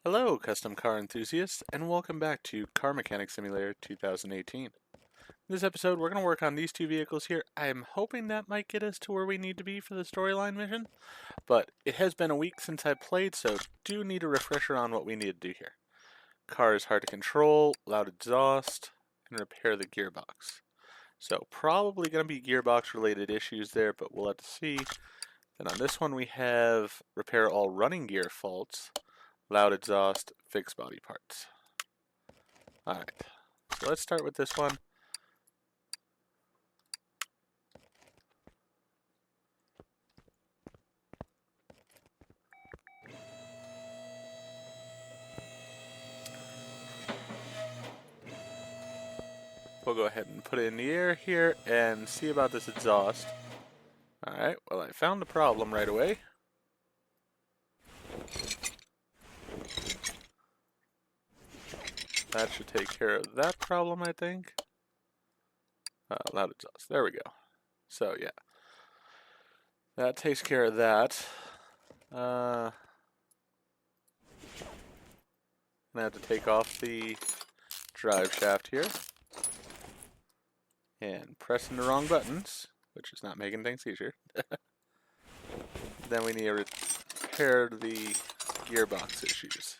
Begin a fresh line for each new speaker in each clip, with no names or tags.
Hello, custom car enthusiasts, and welcome back to Car Mechanic Simulator 2018. In this episode, we're going to work on these two vehicles here. I am hoping that might get us to where we need to be for the storyline mission, but it has been a week since I played, so do need a refresher on what we need to do here. Car is hard to control, loud exhaust, and repair the gearbox. So probably going to be gearbox related issues there, but we'll have to see. Then on this one we have repair all running gear faults, loud exhaust, fix body parts. Alright, so let's start with this one. We'll go ahead and put it in the air here and see about this exhaust. Alright, well I found the problem right away. That should take care of that problem, I think. Loud exhaust, there we go. So yeah, that takes care of that. I'm gonna have to take off the drive shaft here. And pressing the wrong buttons, which is not making things easier. Then we need to repair the gearbox issues.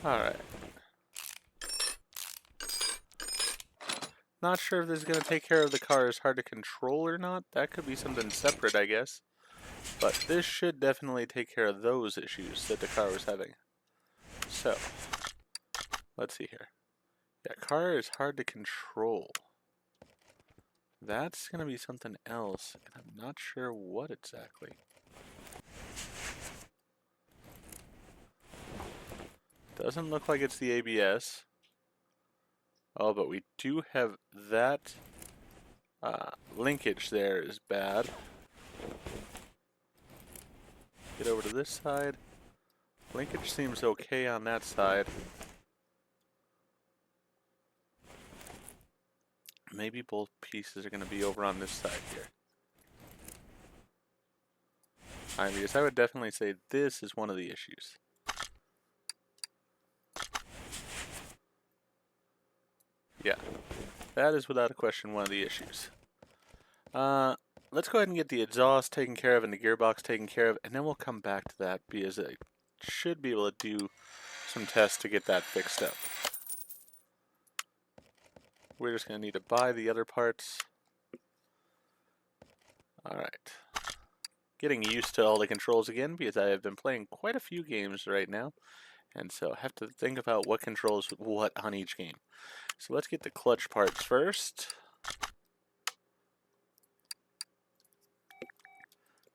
Alright. Not sure if this is going to take care of the car is hard to control or not. That could be something separate, I guess. But this should definitely take care of those issues that the car was having. So, let's see here. Yeah, car is hard to control. That's going to be something else, and I'm not sure what exactly. Doesn't look like it's the ABS. Oh, but we do have that linkage there is bad. Get over to this side. Linkage seems okay on that side. Maybe both pieces are going to be over on this side here. Because I would definitely say this is one of the issues. Yeah, that is without a question one of the issues. Let's go ahead and get the exhaust taken care of and the gearbox taken care of, and then we'll come back to that because I should be able to do some tests to get that fixed up. We're just going to need to buy the other parts. Alright. Getting used to all the controls again because I have been playing quite a few games right now, and so I have to think about what controls what on each game. So let's get the clutch parts first.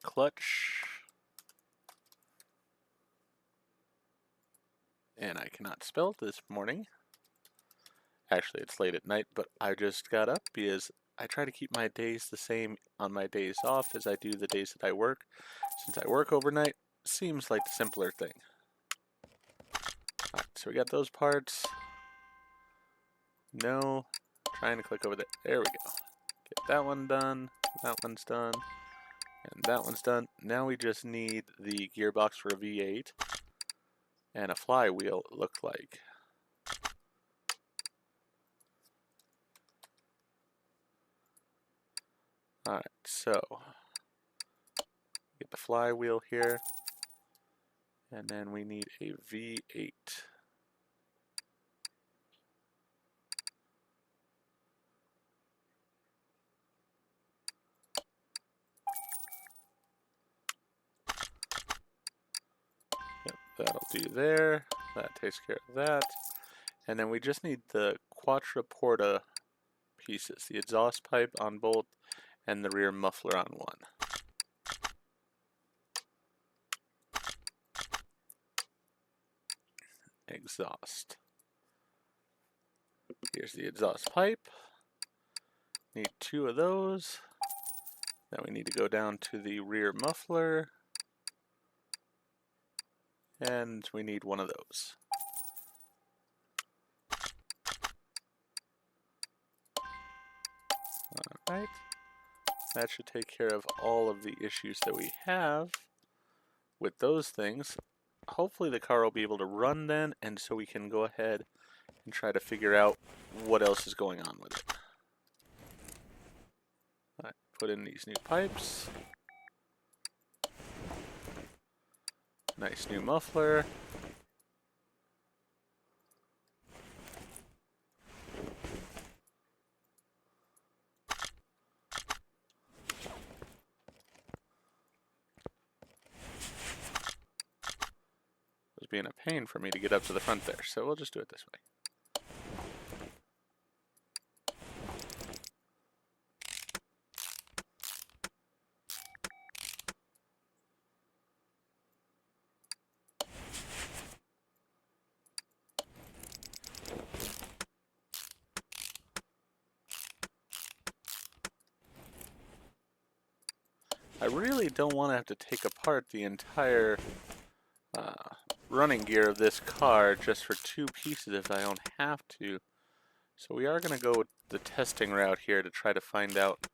Clutch. And I cannot spell this morning. Actually, it's late at night, but I just got up because I try to keep my days the same on my days off as I do the days that I work. Since I work overnight, seems like the simpler thing. Alright, so we got those parts. No. Trying to click over there. There we go. Get that one done. That one's done. And that one's done. Now we just need the gearbox for a V8. And a flywheel, it looked like. Alright, so get the flywheel here. And then we need a V8. Yep, that'll do there. That takes care of that. And then we just need the quattroporta pieces. The exhaust pipe on both and the rear muffler on one. Exhaust. Here's the exhaust pipe. Need two of those. Then we need to go down to the rear muffler. And we need one of those. Alright. That should take care of all of the issues that we have with those things. Hopefully the car will be able to run then, and so we can go ahead and try to figure out what else is going on with it. Alright, put in these new pipes. Nice new muffler. It was being a pain for me to get up to the front there, so we'll just do it this way. I really don't want to have to take apart the entire running gear of this car just for two pieces if I don't have to. So we are going to go with the testing route here to try to find out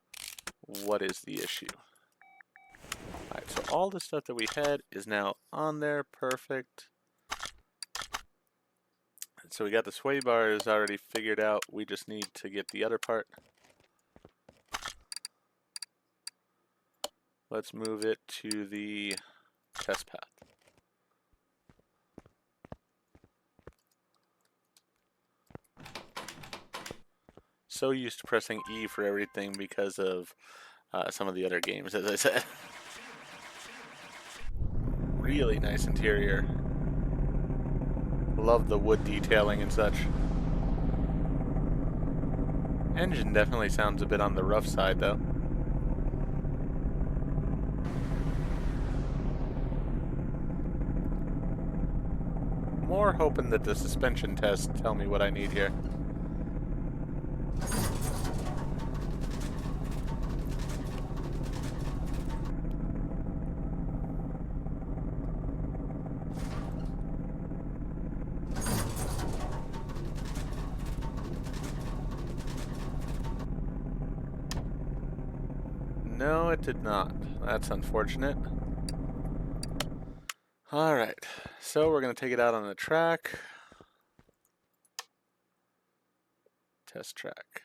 what is the issue. Alright, so all the stuff that we had is now on there, perfect. So we got the sway bars already figured out, we just need to get the other part. Let's move it to the test path. So used to pressing E for everything because of some of the other games, as I said. Really nice interior. Love the wood detailing and such. Engine definitely sounds a bit on the rough side though. More hoping that the suspension tests tell me what I need here. No, it did not. That's unfortunate. Alright, so we're going to take it out on the track. Test track.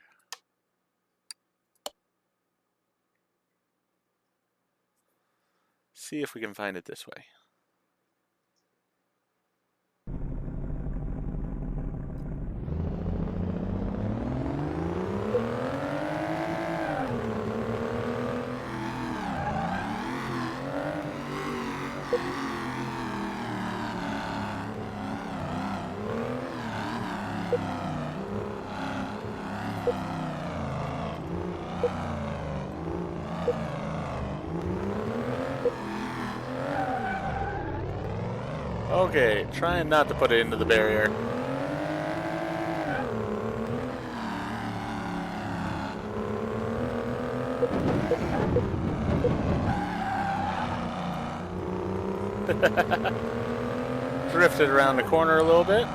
See if we can find it this way. Okay, trying not to put it into the barrier. Drifted around the corner a little bit.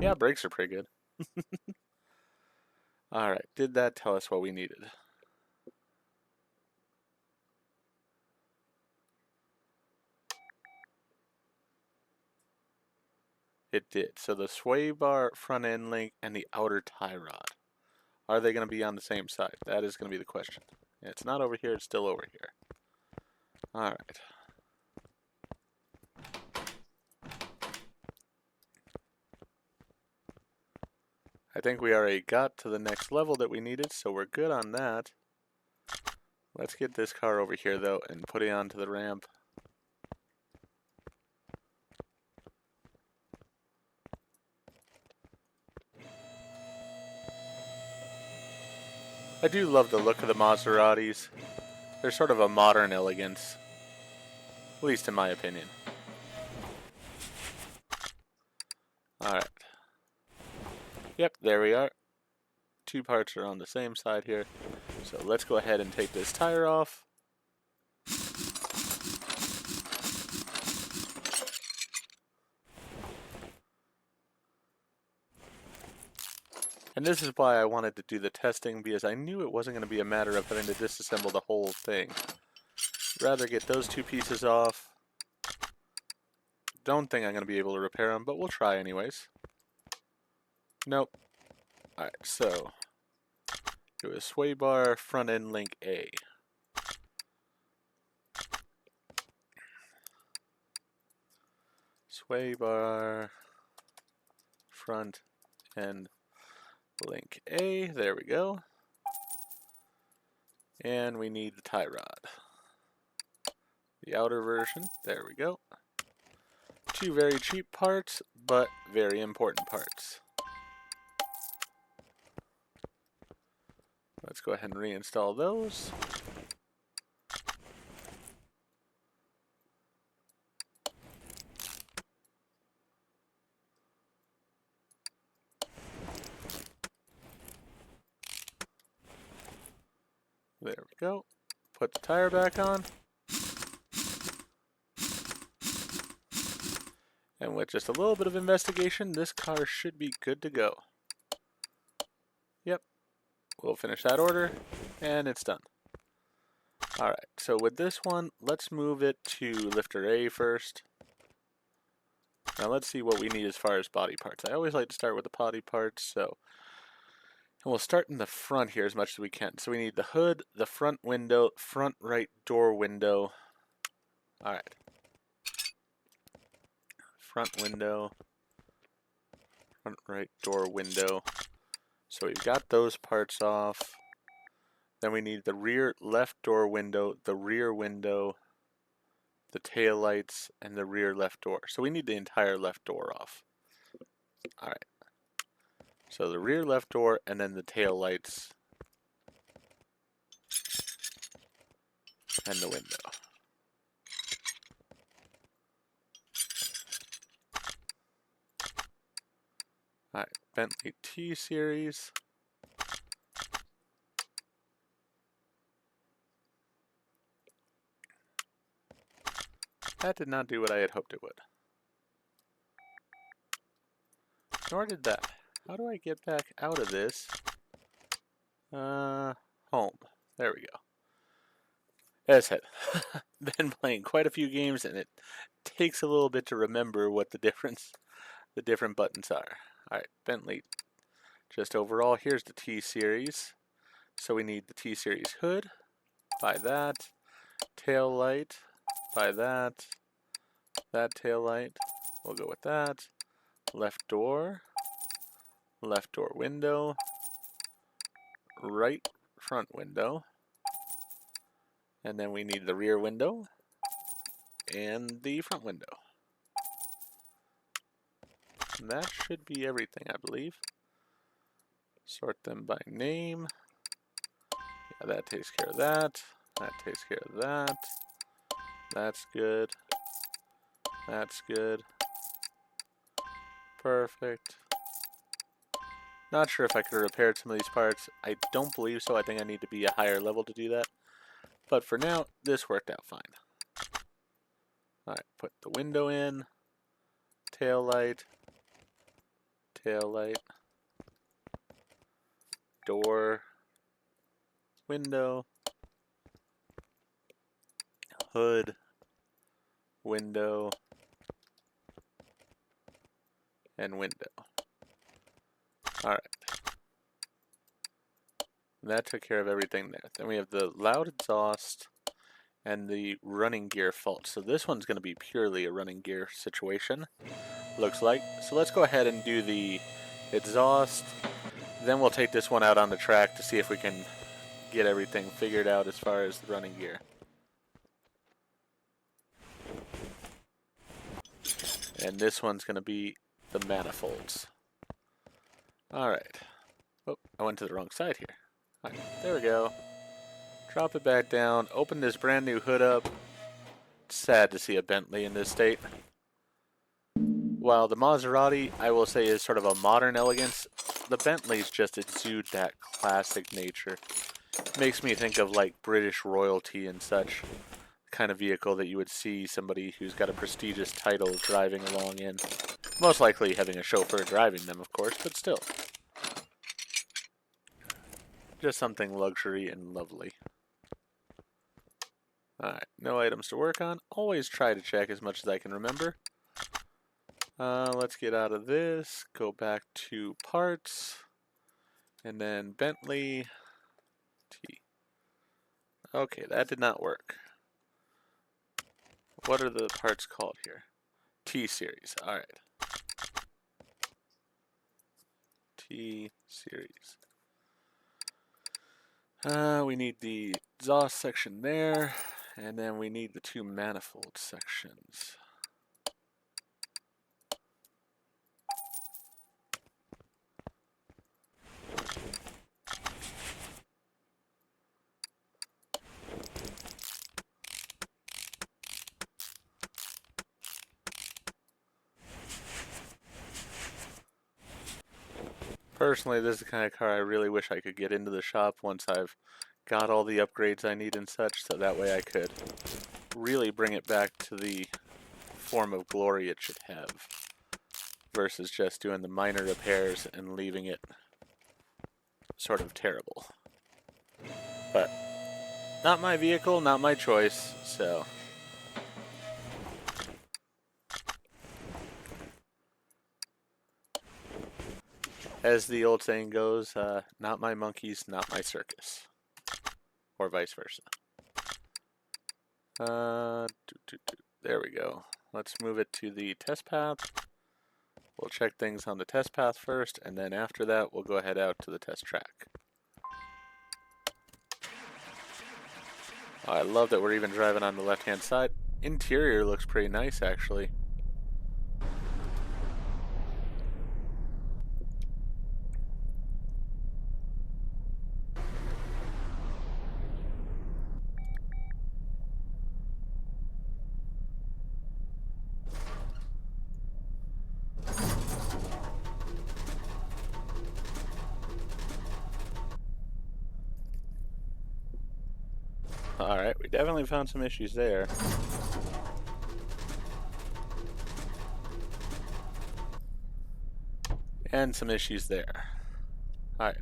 Yeah, brakes are pretty good. Alright, did that tell us what we needed? It did. So the sway bar front end link and the outer tie rod. Are they going to be on the same side? That is going to be the question. It's not over here, it's still over here. Alright. I think we already got to the next level that we needed, so we're good on that. Let's get this car over here though and put it onto the ramp. I do love the look of the Maseratis. They're sort of a modern elegance, at least in my opinion. Alright. Yep, there we are. two parts are on the same side here. So let's go ahead and take this tire off. And this is why I wanted to do the testing, because I knew it wasn't going to be a matter of having to disassemble the whole thing. Rather get those two pieces off. Don't think I'm going to be able to repair them, but we'll try anyways. Nope. Alright, so do a sway bar front end link A. Sway bar front end link A. There we go. And we need the tie rod. The outer version. There we go. Two very cheap parts, but very important parts. Let's go ahead and reinstall those. There we go. Put the tire back on. And with just a little bit of investigation, this car should be good to go. Yep. We'll finish that order, and it's done. Alright, so with this one, let's move it to lifter A first. Now let's see what we need as far as body parts. I always like to start with the body parts, so... And we'll start in the front here as much as we can. So we need the hood, the front window, front right door window. Alright. Front window, front right door window. So we've got those parts off. Then we need the rear left door window, the rear window, the tail lights, and the rear left door. So we need the entire left door off. Alright. So the rear left door and then the tail lights and the window. Alright, Bentley T Series. That did not do what I had hoped it would. Nor did that. How do I get back out of this? Home. There we go. As I said, been playing quite a few games, and it takes a little bit to remember what the different buttons are. Alright, Bentley. Just overall, here's the T Series. So we need the T Series hood. Buy that. Tail light. Buy that. That tail light. We'll go with that. Left door. Left door window. Right front window. And then we need the rear window. And the front window. And that should be everything, I believe. Sort them by name. Yeah, that takes care of that. That takes care of that. That's good. That's good. Perfect. Not sure if I could have repaired some of these parts. I don't believe so. I think I need to be a higher level to do that. But for now, this worked out fine. Alright, put the window in. Tail light. Tail light. Door. Window. Hood. Window. And window. Alright. That took care of everything there. Then we have the loud exhaust and the running gear fault. So this one's going to be purely a running gear situation, looks like. So let's go ahead and do the exhaust. Then we'll take this one out on the track to see if we can get everything figured out as far as the running gear. And this one's going to be the manifolds. Alright. Oh, I went to the wrong side here. Alright, there we go. Drop it back down. Open this brand new hood up. It's sad to see a Bentley in this state. While the Maserati, I will say, is sort of a modern elegance, the Bentleys just exude that classic nature. Makes me think of like British royalty and such. Kind of vehicle that you would see somebody who's got a prestigious title driving along in. Most likely having a chauffeur driving them, of course, but still. Just something luxury and lovely. Alright, no items to work on. Always try to check as much as I can remember. Let's get out of this, go back to parts, and then Bentley T. Okay, that did not work. What are the parts called here? T-Series, alright. T-Series. We need the exhaust section there, and then we need the two manifold sections. Personally, this is the kind of car I really wish I could get into the shop once I've got all the upgrades I need and such, so that way I could really bring it back to the form of glory it should have, versus just doing the minor repairs and leaving it sort of terrible. But not my vehicle, not my choice, so... As the old saying goes, not my monkeys, not my circus. Or vice versa. There we go. Let's move it to the test path. We'll check things on the test path first, and then after that, we'll go ahead out to the test track. I love that we're even driving on the left-hand side. Interior looks pretty nice, actually. Alright, we definitely found some issues there. And some issues there. Alright.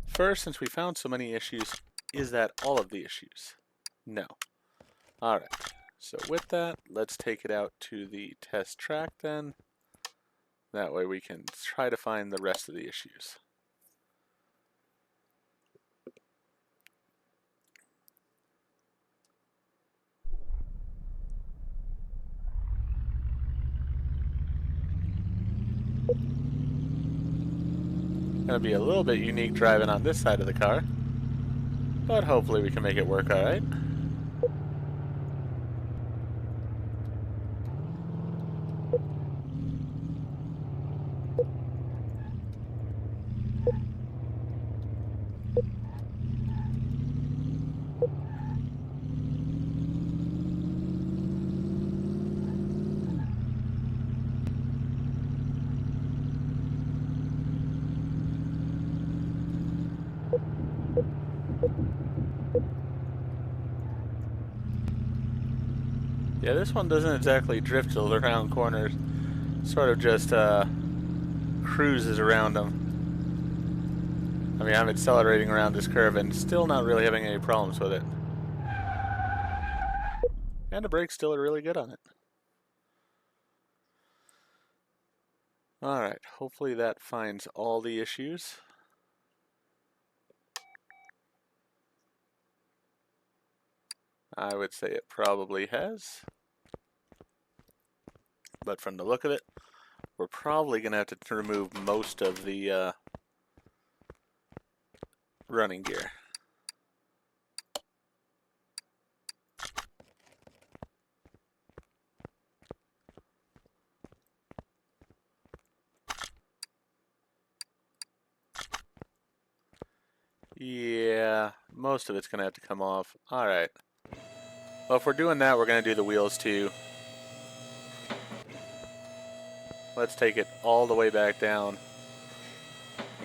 First, since we found so many issues, is that all of the issues? No. Alright. So with that, let's take it out to the test track then. That way we can try to find the rest of the issues. Gonna be a little bit unique driving on this side of the car, but hopefully we can make it work alright. Yeah, this one doesn't exactly drift around corners, sort of just cruises around them. I mean, I'm accelerating around this curve and still not really having any problems with it. And the brakes still are really good on it. Alright, hopefully that finds all the issues. I would say it probably has. But from the look of it, we're probably going to have to remove most of the running gear. Yeah, most of it's going to have to come off. Alright. Well, if we're doing that, we're going to do the wheels too. Let's take it all the way back down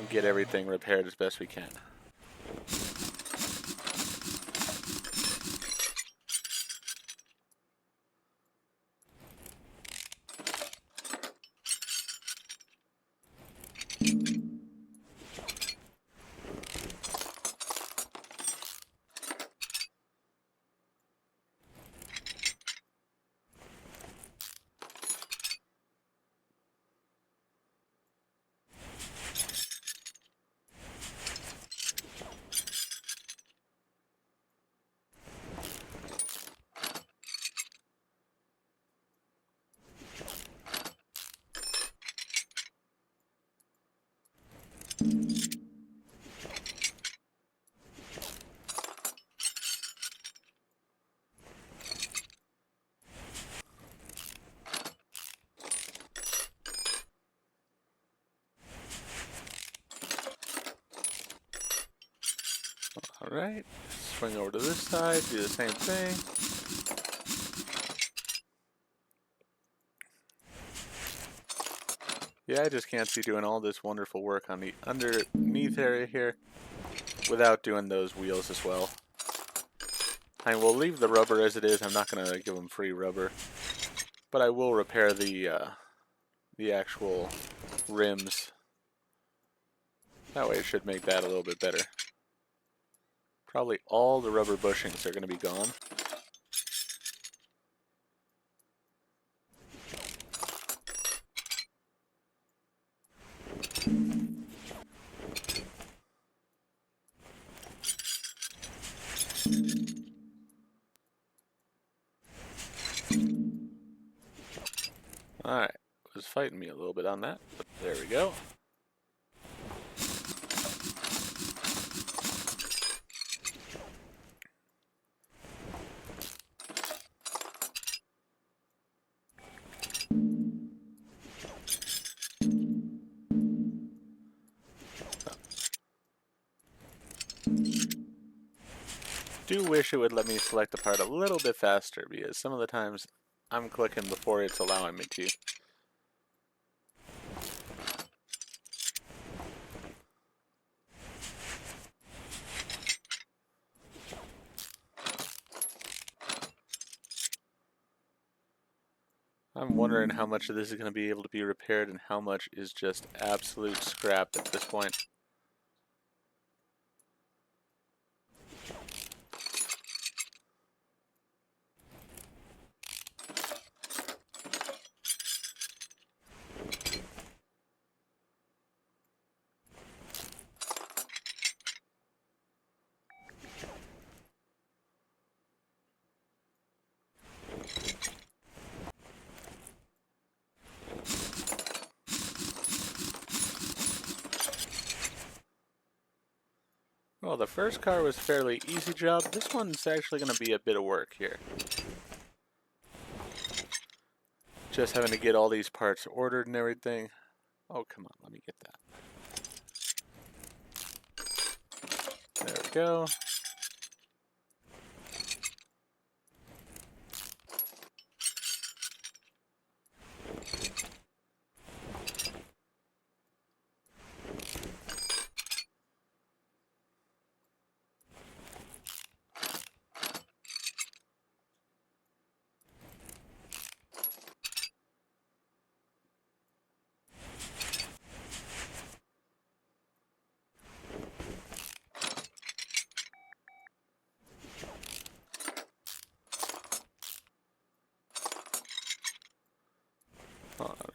get everything repaired as best we can. Alright, swing over to this side, do the same thing. Yeah, I just can't see doing all this wonderful work on the underneath area here without doing those wheels as well. I will leave the rubber as it is. I'm not going to give them free rubber, but I will repair the actual rims. That way it should make that a little bit better. Probably all the rubber bushings are going to be gone. Alright, it was fighting me a little bit on that, but there we go. Do wish it would let me select the part a little bit faster, because some of the times I'm clicking before it's allowing me to. I'm wondering how much of this is going to be able to be repaired and how much is just absolute scrap at this point. Well, the first car was a fairly easy job. This one's actually going to be a bit of work here. Just having to get all these parts ordered and everything. Oh, come on, let me get that. There we go.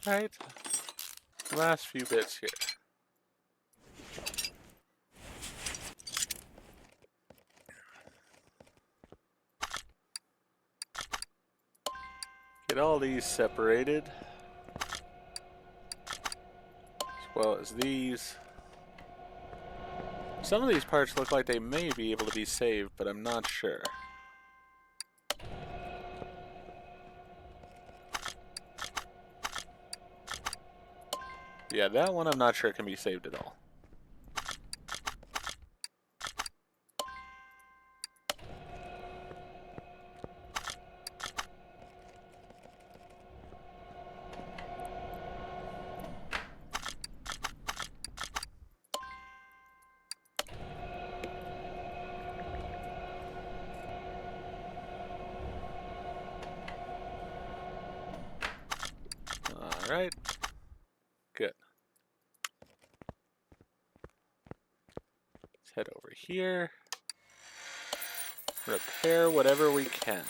Alright, last few bits here. Get all these separated, as well as these. Some of these parts look like they may be able to be saved, but I'm not sure. Yeah, that one I'm not sure can be saved at all. Alright. Good. Let's head over here. Repair whatever we can.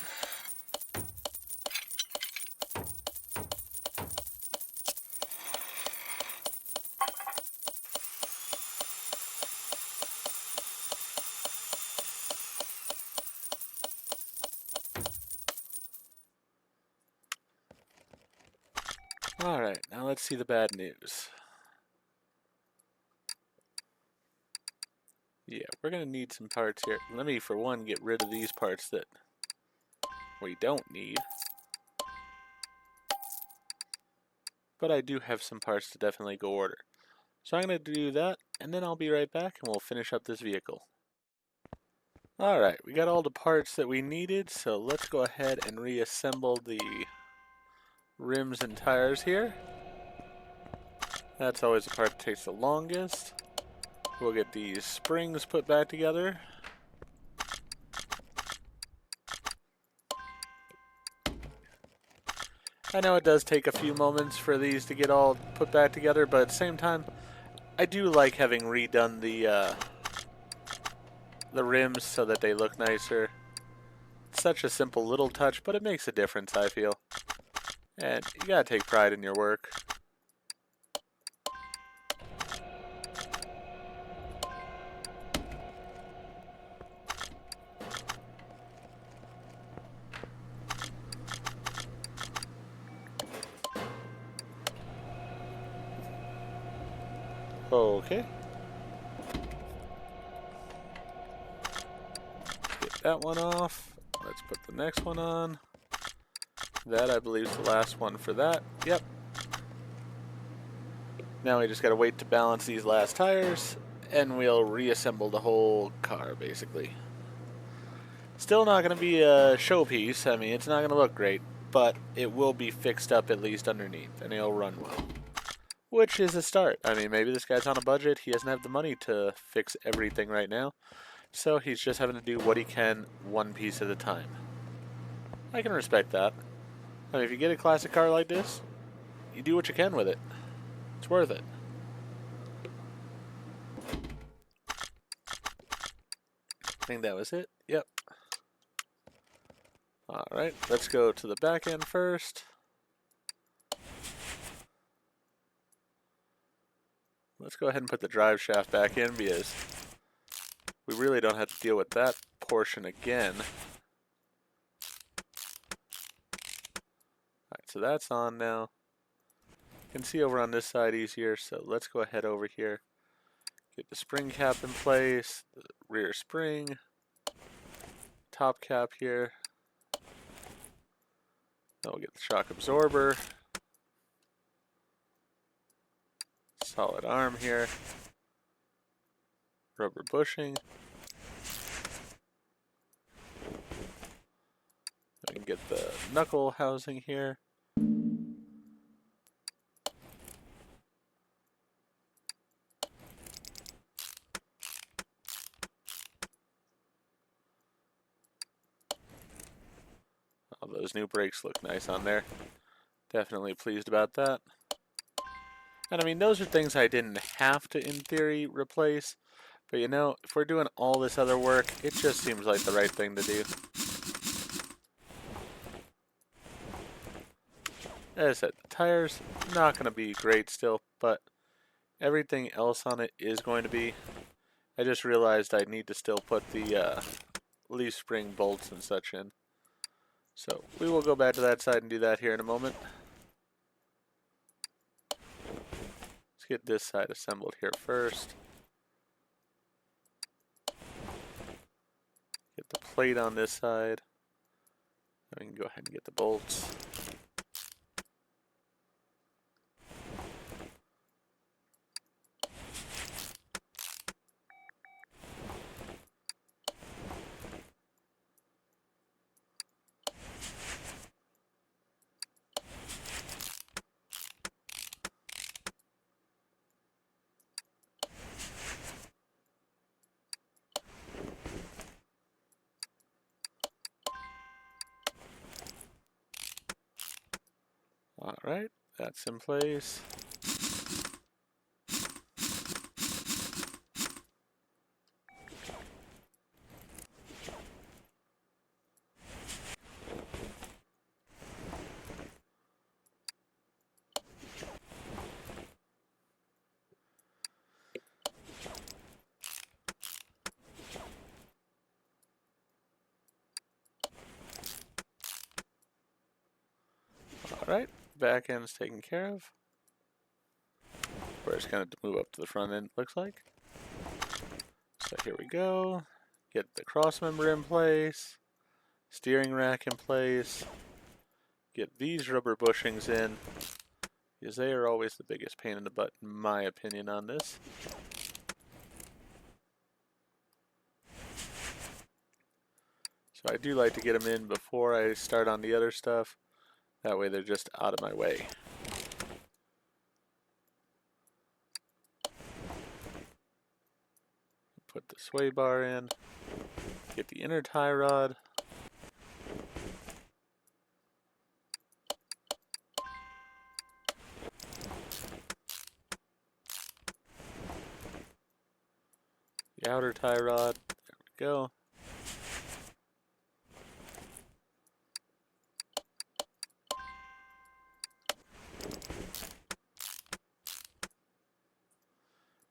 Alright, now let's see the bad news. Yeah, we're going to need some parts here. Let me, for one, get rid of these parts that we don't need. But I do have some parts to definitely go order. So I'm going to do that, and then I'll be right back, and we'll finish up this vehicle. Alright, we got all the parts that we needed, so let's go ahead and reassemble the rims and tires here. That's always the part that takes the longest. We'll get these springs put back together. I know it does take a few moments for these to get all put back together, but at the same time, I do like having redone the rims so that they look nicer. It's such a simple little touch, but it makes a difference, I feel. And you gotta take pride in your work. Okay. Get that one off. Let's put the next one on. That, I believe, is the last one for that. Yep. Now we just gotta wait to balance these last tires, and we'll reassemble the whole car, basically. Still not gonna be a showpiece. I mean, it's not gonna look great, but it will be fixed up at least underneath, and it'll run well. Which is a start. I mean, maybe this guy's on a budget. He doesn't have the money to fix everything right now. So he's just having to do what he can one piece at a time. I can respect that. I mean, if you get a classic car like this, you do what you can with it. It's worth it. I think that was it. Yep. Alright, let's go to the back end first. Let's go ahead and put the drive shaft back in because we really don't have to deal with that portion again. Alright, so that's on now. You can see over on this side easier, so let's go ahead over here. Get the spring cap in place, the rear spring, top cap here. Then we'll get the shock absorber. Solid arm here. Rubber bushing. We can get the knuckle housing here. Oh, those new brakes look nice on there. Definitely pleased about that. And I mean, those are things I didn't have to, in theory, replace. But you know, if we're doing all this other work, it just seems like the right thing to do. As I said, the tires, not going to be great still, but everything else on it is going to be. I just realized I need to still put the leaf spring bolts and such in. So we will go back to that side and do that here in a moment. Let's get this side assembled here first. Get the plate on this side. And we can go ahead and get the bolts. Alright, That's in place. Alright, back end's taken care of. We're just going to move up to the front end, looks like. So here we go. Get the cross member in place. Steering rack in place. Get these rubber bushings in, because they are always the biggest pain in the butt, in my opinion, on this. So I do like to get them in before I start on the other stuff. That way they're just out of my way. Put the sway bar in. Get the inner tie rod. The outer tie rod. There we go.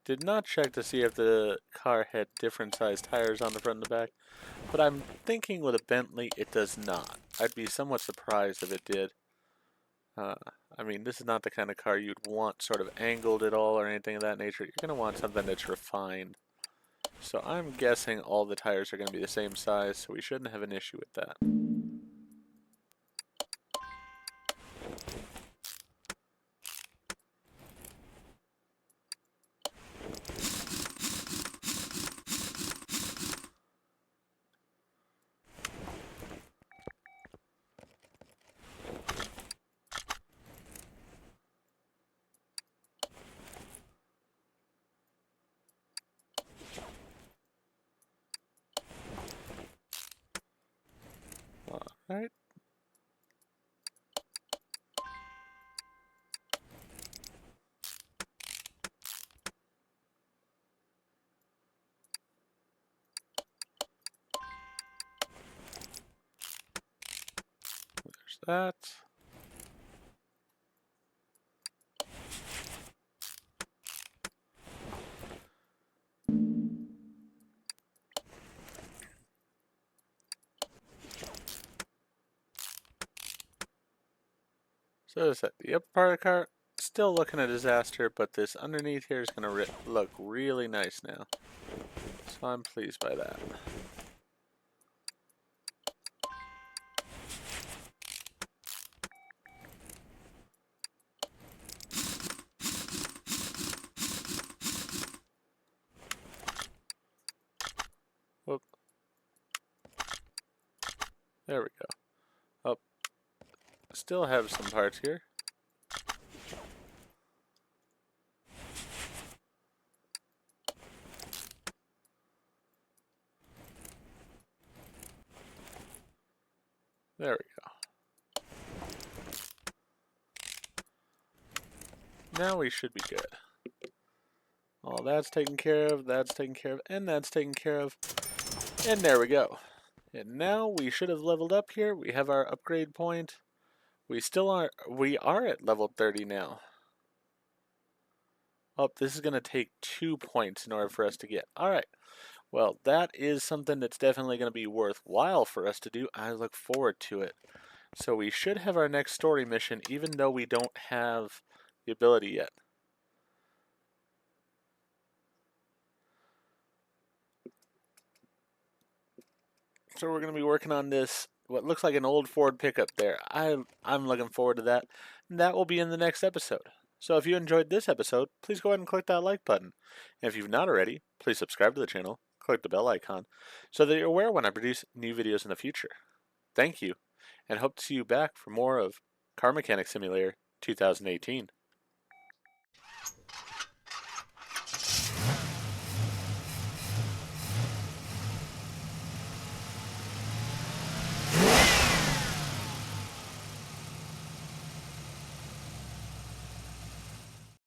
Did not check to see if the car had different sized tires on the front and the back, but I'm thinking with a Bentley it does not. I'd be somewhat surprised if it did. I mean, this is not the kind of car you'd want sort of angled at all or anything of that nature. You're going to want something that's refined. So I'm guessing all the tires are going to be the same size, so we shouldn't have an issue with that. Alright. There's that. So as I said, the upper part of the car, still looking a disaster, but this underneath here is going to look really nice now. So I'm pleased by that. Whoop. There we go. Oh, still have some parts here. There we go. Now we should be good. All that's taken care of, that's taken care of, and that's taken care of. And there we go. And now we should have leveled up here. We have our upgrade point. We are at level 30 now. Oh, this is going to take 2 points in order for us to get. Alright. Well, that is something that's definitely going to be worthwhile for us to do. I look forward to it. So we should have our next story mission, even though we don't have the ability yet. So we're going to be working on this, what looks like an old Ford pickup there. I'm looking forward to that. And that will be in the next episode. So if you enjoyed this episode, please go ahead and click that like button. And if you've not already, please subscribe to the channel, click the bell icon, so that you're aware when I produce new videos in the future. Thank you, and hope to see you back for more of Car Mechanic Simulator 2018.